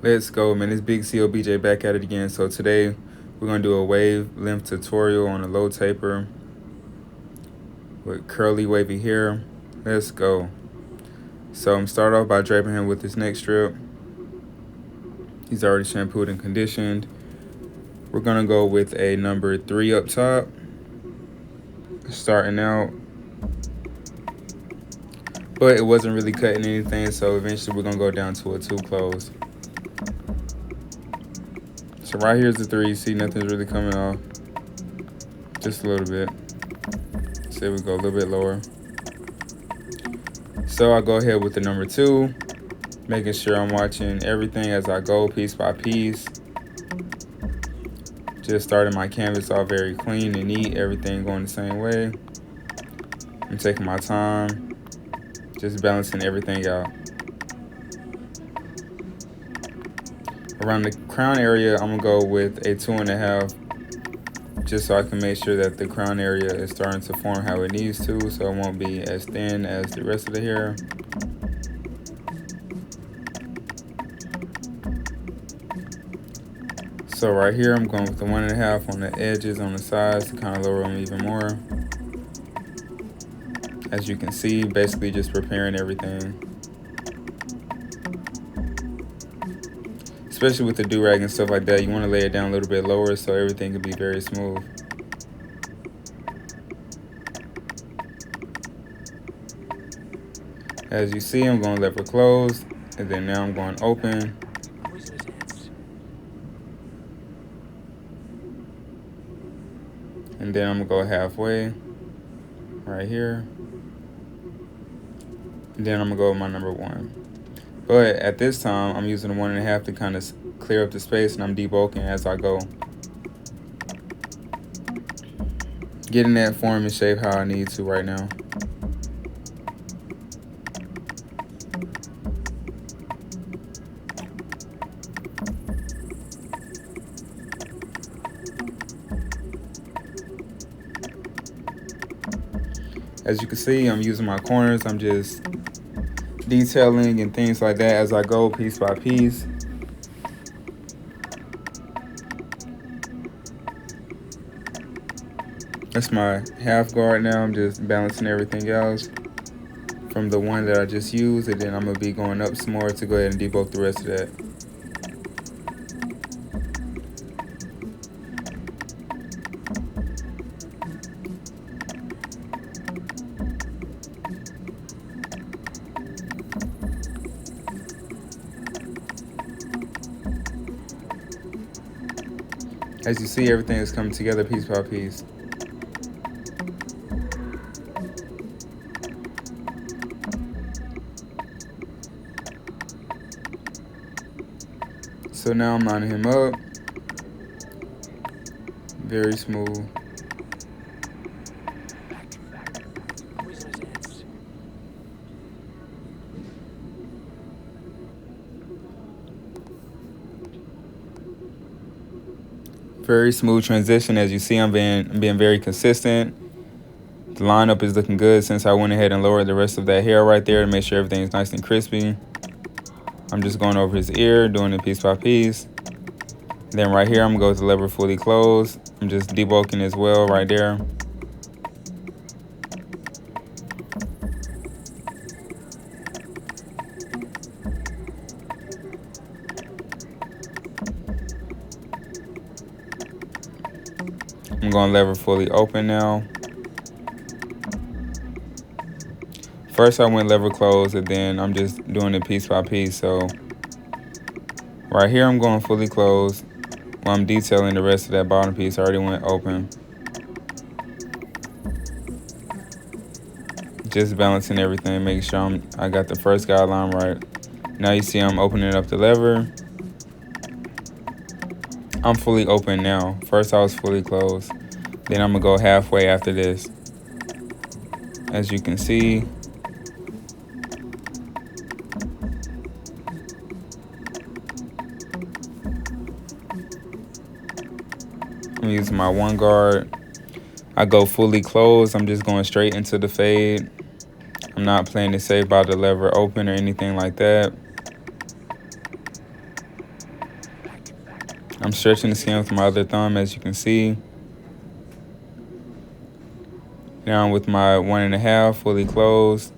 Let's go, man. It's Big COBJ back at it again. So today we're going to do a wavelength tutorial on a low taper with curly wavy hair. Let's go. So I'm start off by draping him with this neck strip. He's already shampooed and conditioned. We're going to go with a number 3 up top. Starting out. But it wasn't really cutting anything, so eventually we're going to go down to a 2 close. So right here's the 3. See, nothing's really coming off. Just a little bit. So here we go, a little bit lower. So I go ahead with the number 2, making sure I'm watching everything as I go piece by piece. Just starting my canvas off very clean and neat, everything going the same way. I'm taking my time, just balancing everything out. Around the crown area, I'm gonna go with a 2.5, just so I can make sure that the crown area is starting to form how it needs to, so it won't be as thin as the rest of the hair. So right here, I'm going with the 1.5 on the edges, on the sides, to kind of lower them even more. As you can see, basically just preparing everything. Especially with the do-rag and stuff like that, you want to lay it down a little bit lower so everything can be very smooth. As you see, I'm going lever closed, and then now I'm going open. And then I'm gonna go halfway, right here. And then I'm gonna go with my number 1. But at this time, I'm using the 1.5 to kind of clear up the space, and I'm debulking as I go. Getting that form and shape how I need to right now. As you can see, I'm using my corners. I'm just detailing and things like that as I go piece by piece. That's my half guard now. I'm just balancing everything else from the one that I just used, and then I'm gonna be going up some more to go ahead and debulk the rest of that. As you see, everything is coming together piece by piece. So now I'm lining him up. Very smooth. Very smooth transition. As you see, I'm being very consistent. The lineup is looking good since I went ahead and lowered the rest of that hair right there to make sure everything's nice and crispy. I'm just going over his ear, doing it piece by piece. Then right here, I'm gonna go with the lever fully closed. I'm just debulking as well right there. I'm going lever fully open now. First I went lever closed, and then I'm just doing it piece by piece. So right here I'm going fully closed while I'm detailing the rest of that bottom piece. I already went open. Just balancing everything, making sure I got the first guideline right. Now you see I'm opening up the lever. I'm fully open now. First I was fully closed. Then I'm gonna go halfway after this. As you can see, I'm using my 1 guard. I go fully closed. I'm just going straight into the fade. I'm not playing it safe by the lever open or anything like that. I'm stretching the skin with my other thumb, as you can see. Now I'm with my 1.5 fully closed.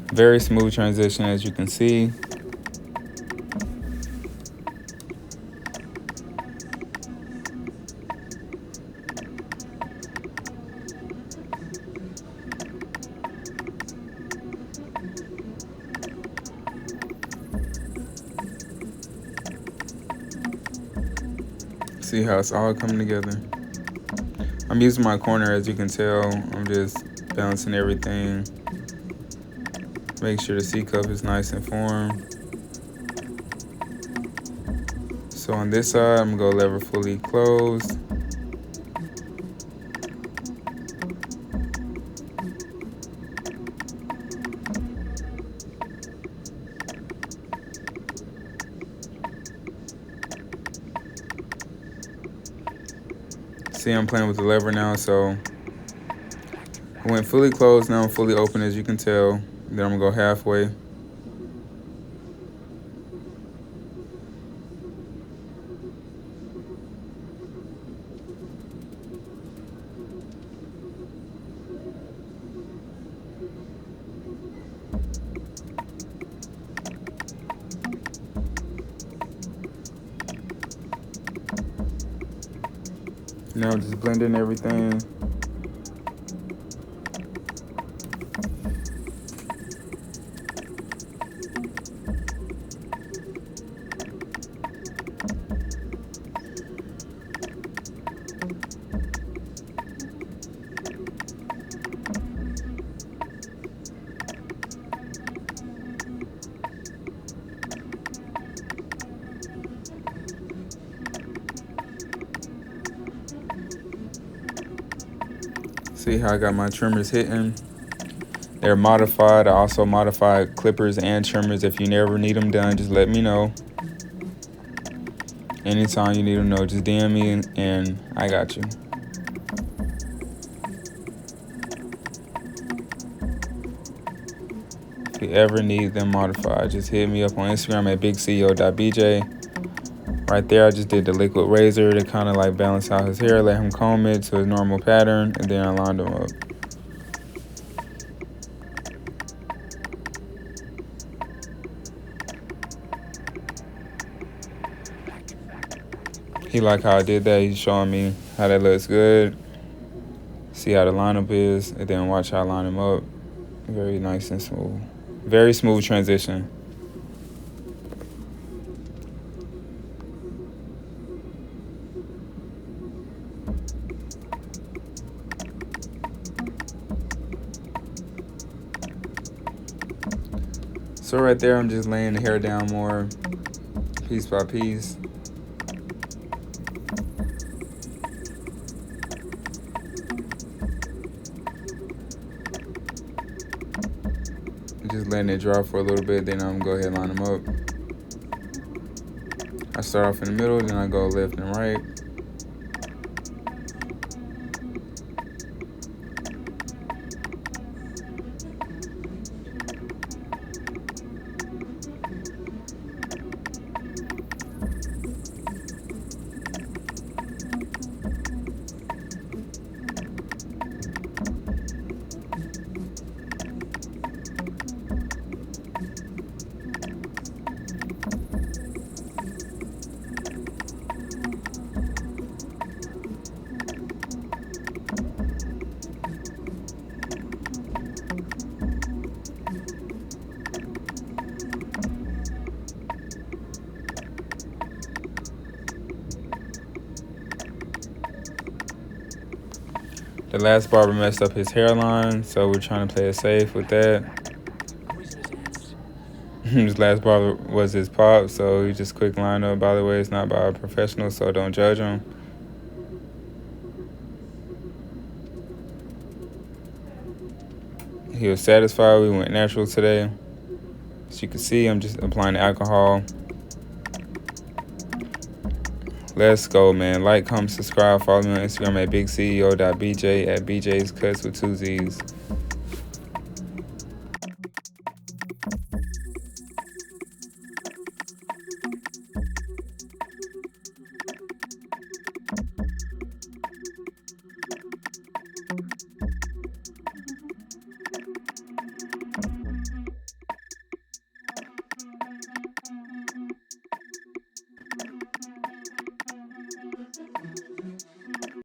Very smooth transition, as you can see. See how it's all coming together. I'm using my corner, as you can tell. I'm just balancing everything. Make sure the C cup is nice and formed. So on this side, I'm gonna go lever fully closed. See, I'm playing with the lever now, so I went fully closed, now I'm fully open, as you can tell. Then I'm gonna go halfway. Now I'm just blending everything. See how I got my trimmers hitting? They're modified. I also modified clippers and trimmers. If you never need them done, just let me know. Anytime you need them, just DM me and I got you. If you ever need them modified, just hit me up on Instagram at bigceo.bj. Right there, I just did the liquid razor to kind of like balance out his hair, let him comb it to his normal pattern, and then I lined him up. He like how I did that. He's showing me how that looks good. See how the lineup is, and then watch how I line him up. Very nice and smooth. Very smooth transition. So right there, I'm just laying the hair down more, piece by piece. Just letting it dry for a little bit, then I'm gonna go ahead and line them up. I start off in the middle, then I go left and right. The last barber messed up his hairline, so we're trying to play it safe with that. His last barber was his pop, so he just quick line up. By the way, it's not by a professional, so don't judge him. He was satisfied. We went natural today. As you can see, I'm just applying the alcohol. Let's go, man. Like, comment, subscribe, follow me on Instagram at bigceo.bj, at BJ's Cuts with 2 Z's.